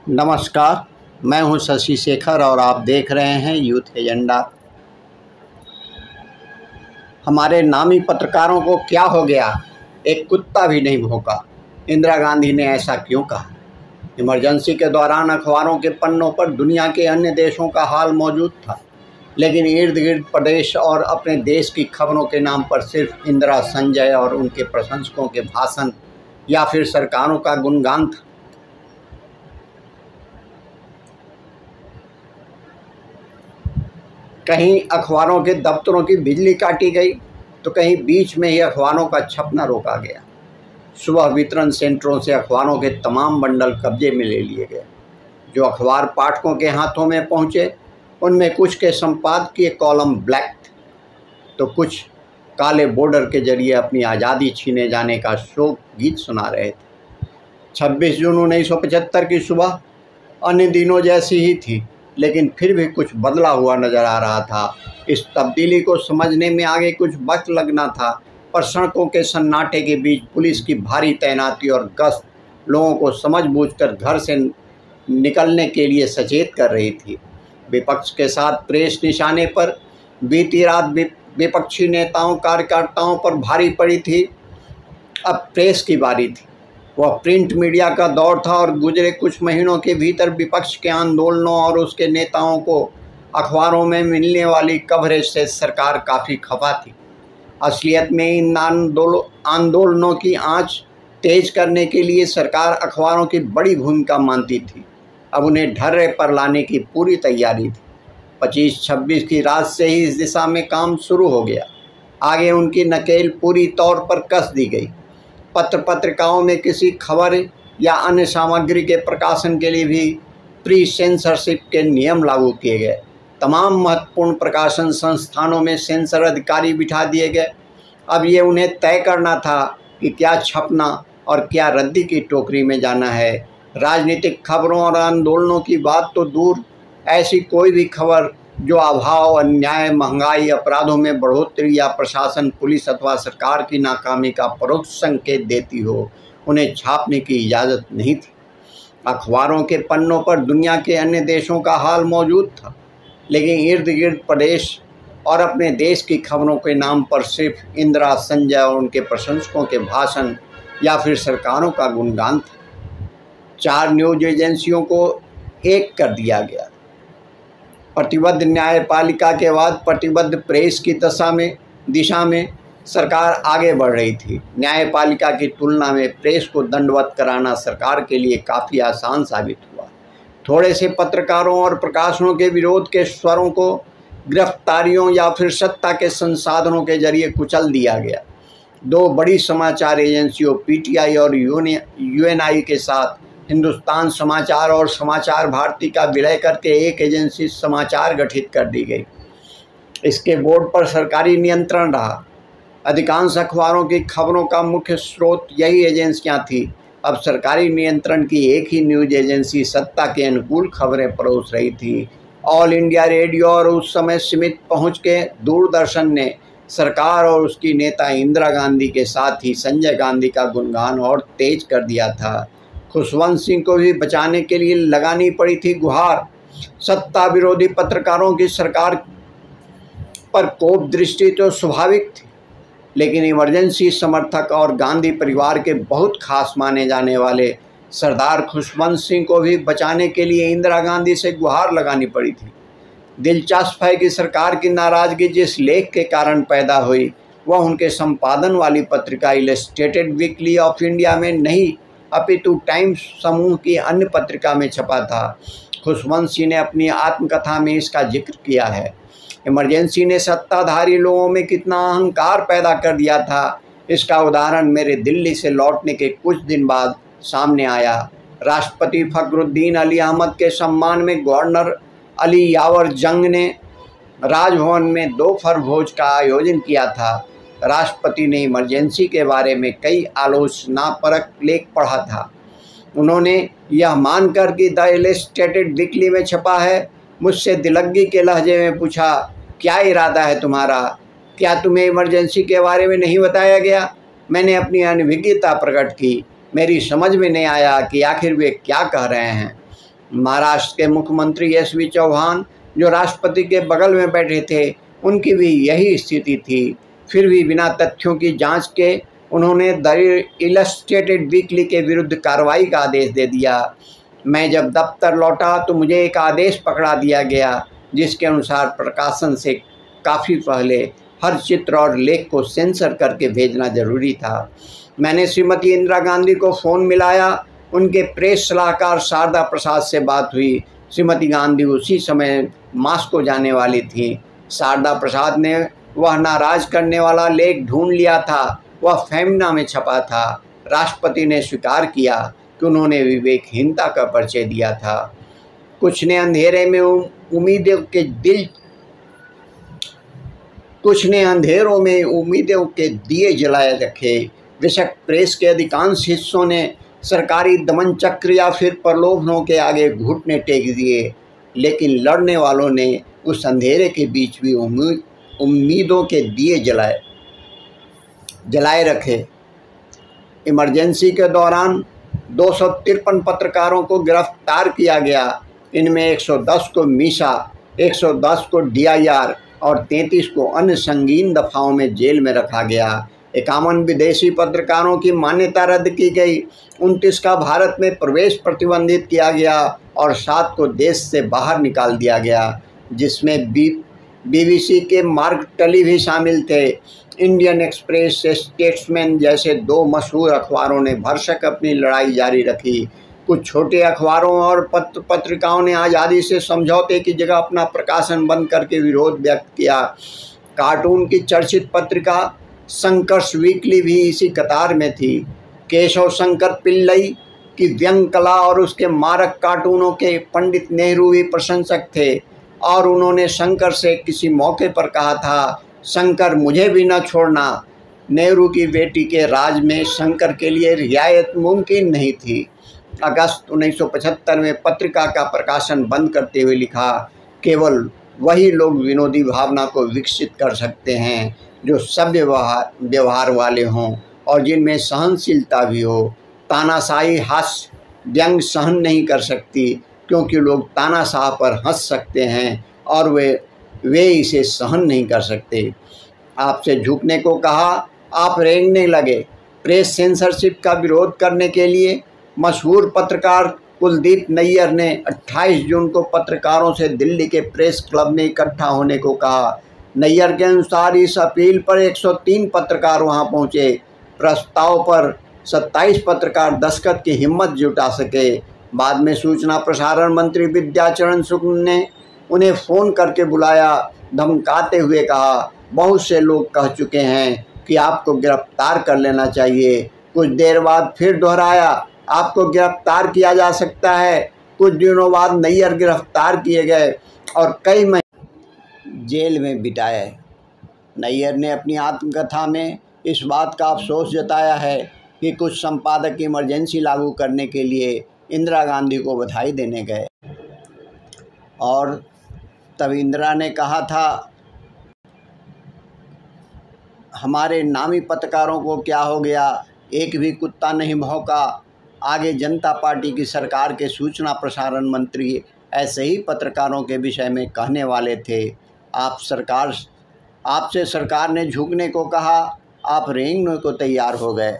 नमस्कार, मैं हूं शशि शेखर और आप देख रहे हैं यूथ एजेंडा। हमारे नामी पत्रकारों को क्या हो गया, एक कुत्ता भी नहीं भौंका। इंदिरा गांधी ने ऐसा क्यों कहा? इमरजेंसी के दौरान अखबारों के पन्नों पर दुनिया के अन्य देशों का हाल मौजूद था, लेकिन इर्द गिर्द प्रदेश और अपने देश की खबरों के नाम पर सिर्फ इंदिरा, संजय और उनके प्रशंसकों के भाषण या फिर सरकारों का गुणगान था। कहीं अखबारों के दफ्तरों की बिजली काटी गई तो कहीं बीच में ही अखबारों का छपना रोका गया। सुबह वितरण सेंटरों से अखबारों के तमाम बंडल कब्जे में ले लिए गए। जो अखबार पाठकों के हाथों में पहुंचे उनमें कुछ के संपादकीय कॉलम ब्लैक थे तो कुछ काले बॉर्डर के जरिए अपनी आज़ादी छीने जाने का शोक गीत सुना रहे थे। 26 जून 1975 की सुबह अन्य दिनों जैसी ही थी, लेकिन फिर भी कुछ बदला हुआ नजर आ रहा था। इस तब्दीली को समझने में आगे कुछ वक्त लगना था, पर सड़कों के सन्नाटे के बीच पुलिस की भारी तैनाती और गश्त लोगों को समझबूझकर घर से निकलने के लिए सचेत कर रही थी। विपक्ष के साथ प्रेस निशाने पर बीती रात विपक्षी नेताओं कार्यकर्ताओं पर भारी पड़ी थी। अब प्रेस की बारी थी। वह प्रिंट मीडिया का दौर था और गुजरे कुछ महीनों के भीतर विपक्ष के आंदोलनों और उसके नेताओं को अखबारों में मिलने वाली कवरेज से सरकार काफ़ी खफा थी। असलियत में इन आंदोलनों की आंच तेज करने के लिए सरकार अखबारों की बड़ी भूमिका मानती थी। अब उन्हें ढर्रे पर लाने की पूरी तैयारी थी। 25-26 की रात से ही इस दिशा में काम शुरू हो गया। आगे उनकी नकेल पूरी तौर पर कस दी गई। पत्रिकाओं में किसी खबर या अन्य सामग्री के प्रकाशन के लिए भी प्री सेंसरशिप के नियम लागू किए गए। तमाम महत्वपूर्ण प्रकाशन संस्थानों में सेंसर अधिकारी बिठा दिए गए। अब ये उन्हें तय करना था कि क्या छपना और क्या रद्दी की टोकरी में जाना है। राजनीतिक खबरों और आंदोलनों की बात तो दूर, ऐसी कोई भी खबर जो अभाव, अन्याय, महंगाई, अपराधों में बढ़ोतरी या प्रशासन, पुलिस अथवा सरकार की नाकामी का परोक्ष संकेत देती हो, उन्हें छापने की इजाज़त नहीं थी। अखबारों के पन्नों पर दुनिया के अन्य देशों का हाल मौजूद था, लेकिन इर्द गिर्द प्रदेश और अपने देश की खबरों के नाम पर सिर्फ इंदिरा, संजय और उनके प्रशंसकों के भाषण या फिर सरकारों का गुणगान था। 4 न्यूज एजेंसियों को एक कर दिया गया। प्रतिबद्ध न्यायपालिका के बाद प्रतिबद्ध प्रेस की दिशा में सरकार आगे बढ़ रही थी। न्यायपालिका की तुलना में प्रेस को दंडवत कराना सरकार के लिए काफ़ी आसान साबित हुआ। थोड़े से पत्रकारों और प्रकाशनों के विरोध के स्वरों को गिरफ्तारियों या फिर सत्ता के संसाधनों के जरिए कुचल दिया गया। 2 बड़ी समाचार एजेंसियों पीटीआई और यूएनआई के साथ हिंदुस्तान समाचार और समाचार भारती का विलय करके एक एजेंसी समाचार गठित कर दी गई। इसके बोर्ड पर सरकारी नियंत्रण रहा। अधिकांश अखबारों की खबरों का मुख्य स्रोत यही एजेंसियां थी। अब सरकारी नियंत्रण की एक ही न्यूज एजेंसी सत्ता के अनुकूल खबरें परोस रही थी। ऑल इंडिया रेडियो और उस समय सीमित पहुंच के दूरदर्शन ने सरकार और उसकी नेता इंदिरा गांधी के साथ ही संजय गांधी का गुणगान और तेज कर दिया था। खुशवंत सिंह को भी बचाने के लिए लगानी पड़ी थी गुहार। सत्ता विरोधी पत्रकारों की सरकार पर कोप दृष्टि तो स्वाभाविक थी, लेकिन इमरजेंसी समर्थक और गांधी परिवार के बहुत खास माने जाने वाले सरदार खुशवंत सिंह को भी बचाने के लिए इंदिरा गांधी से गुहार लगानी पड़ी थी। दिलचस्प है कि सरकार की नाराजगी जिस लेख के कारण पैदा हुई वह उनके संपादन वाली पत्रिका इलस्ट्रेटेड वीकली ऑफ इंडिया में नहीं, अपितु टाइम्स समूह की अन्य पत्रिका में छपा था। खुशवंत सिंह ने अपनी आत्मकथा में इसका जिक्र किया है। इमरजेंसी ने सत्ताधारी लोगों में कितना अहंकार पैदा कर दिया था, इसका उदाहरण मेरे दिल्ली से लौटने के कुछ दिन बाद सामने आया। राष्ट्रपति फखरुद्दीन अली अहमद के सम्मान में गवर्नर अली यावर जंग ने राजभवन में दोपहर भोज का आयोजन किया था। राष्ट्रपति ने इमरजेंसी के बारे में कई आलोचनापरक लेख पढ़ा था। उन्होंने यह मानकर कि द इलस्ट्रेटेड वीकली में छपा है, मुझसे दिलग्गी के लहजे में पूछा, क्या इरादा है तुम्हारा? क्या तुम्हें इमरजेंसी के बारे में नहीं बताया गया? मैंने अपनी अनभिज्ञता प्रकट की। मेरी समझ में नहीं आया कि आखिर वे क्या कह रहे हैं। महाराष्ट्र के मुख्यमंत्री एस.वी. चौहान, जो राष्ट्रपति के बगल में बैठे थे, उनकी भी यही स्थिति थी। फिर भी बिना तथ्यों की जांच के उन्होंने द इलस्ट्रेटेड वीकली के विरुद्ध कार्रवाई का आदेश दे दिया। मैं जब दफ्तर लौटा तो मुझे एक आदेश पकड़ा दिया गया, जिसके अनुसार प्रकाशन से काफ़ी पहले हर चित्र और लेख को सेंसर करके भेजना जरूरी था। मैंने श्रीमती इंदिरा गांधी को फ़ोन मिलाया। उनके प्रेस सलाहकार शारदा प्रसाद से बात हुई। श्रीमती गांधी उसी समय मास्को जाने वाली थी। शारदा प्रसाद ने वह नाराज करने वाला लेख ढूंढ लिया था। वह फेमिना में छपा था। राष्ट्रपति ने स्वीकार किया कि उन्होंने विवेकहीनता का परिचय दिया था। कुछ ने अंधेरों में उम्मीदों के दिए जलाए रखे। बेशक प्रेस के अधिकांश हिस्सों ने सरकारी दमन चक्र या फिर प्रलोभनों के आगे घुटने टेक दिए, लेकिन लड़ने वालों ने उस अंधेरे के बीच भी उम्मीदों के दिए जलाए रखे। इमरजेंसी के दौरान 253 पत्रकारों को गिरफ्तार किया गया। इनमें 110 को मीसा, 110 को DIR और 33 को अन्य संगीन दफाओं में जेल में रखा गया। 51 विदेशी पत्रकारों की मान्यता रद्द की गई। 29 का भारत में प्रवेश प्रतिबंधित किया गया और 7 को देश से बाहर निकाल दिया गया, जिसमें BBC के मार्क टली भी शामिल थे। इंडियन एक्सप्रेस, स्टेट्समैन जैसे 2 मशहूर अखबारों ने भरसक अपनी लड़ाई जारी रखी। कुछ छोटे अखबारों और पत्रिकाओं ने आज़ादी से समझौते की जगह अपना प्रकाशन बंद करके विरोध व्यक्त किया। कार्टून की चर्चित पत्रिका संकर्ष वीकली भी इसी कतार में थी। केशव शंकर पिल्लई की व्यंग कला और उसके मारक कार्टूनों के पंडित नेहरू भी प्रशंसक थे और उन्होंने शंकर से किसी मौके पर कहा था, शंकर मुझे भी न छोड़ना। नेहरू की बेटी के राज में शंकर के लिए रियायत मुमकिन नहीं थी। अगस्त 1975 में पत्रिका का प्रकाशन बंद करते हुए लिखा, केवल वही लोग विनोदी भावना को विकसित कर सकते हैं जो सभ्य व्यवहार वाले हों और जिनमें सहनशीलता भी हो। तानाशाही हास्य व्यंग सहन नहीं कर सकती, क्योंकि लोग तानाशाह पर हंस सकते हैं और वे इसे सहन नहीं कर सकते। आपसे झुकने को कहा, आप रेंगने लगे। प्रेस सेंसरशिप का विरोध करने के लिए मशहूर पत्रकार कुलदीप नैयर ने 28 जून को पत्रकारों से दिल्ली के प्रेस क्लब में इकट्ठा होने को कहा। नैयर के अनुसार इस अपील पर 103 पत्रकार वहां पहुंचे। प्रस्ताव पर 27 पत्रकार दस्तखत की हिम्मत जुटा सके। बाद में सूचना प्रसारण मंत्री विद्याचरण शुक्ल ने उन्हें फ़ोन करके बुलाया, धमकाते हुए कहा, बहुत से लोग कह चुके हैं कि आपको गिरफ्तार कर लेना चाहिए। कुछ देर बाद फिर दोहराया, आपको गिरफ्तार किया जा सकता है। कुछ दिनों बाद नैयर गिरफ्तार किए गए और कई महीने जेल में बिताए। नैयर ने अपनी आत्मकथा में इस बात का अफसोस जताया है कि कुछ संपादक इमरजेंसी लागू करने के लिए इंदिरा गांधी को बधाई देने गए और तब इंदिरा ने कहा था, हमारे नामी पत्रकारों को क्या हो गया, एक भी कुत्ता नहीं भौंका। आगे जनता पार्टी की सरकार के सूचना प्रसारण मंत्री ऐसे ही पत्रकारों के विषय में कहने वाले थे, आपसे सरकार ने झुकने को कहा, आप रेंगने को तैयार हो गए।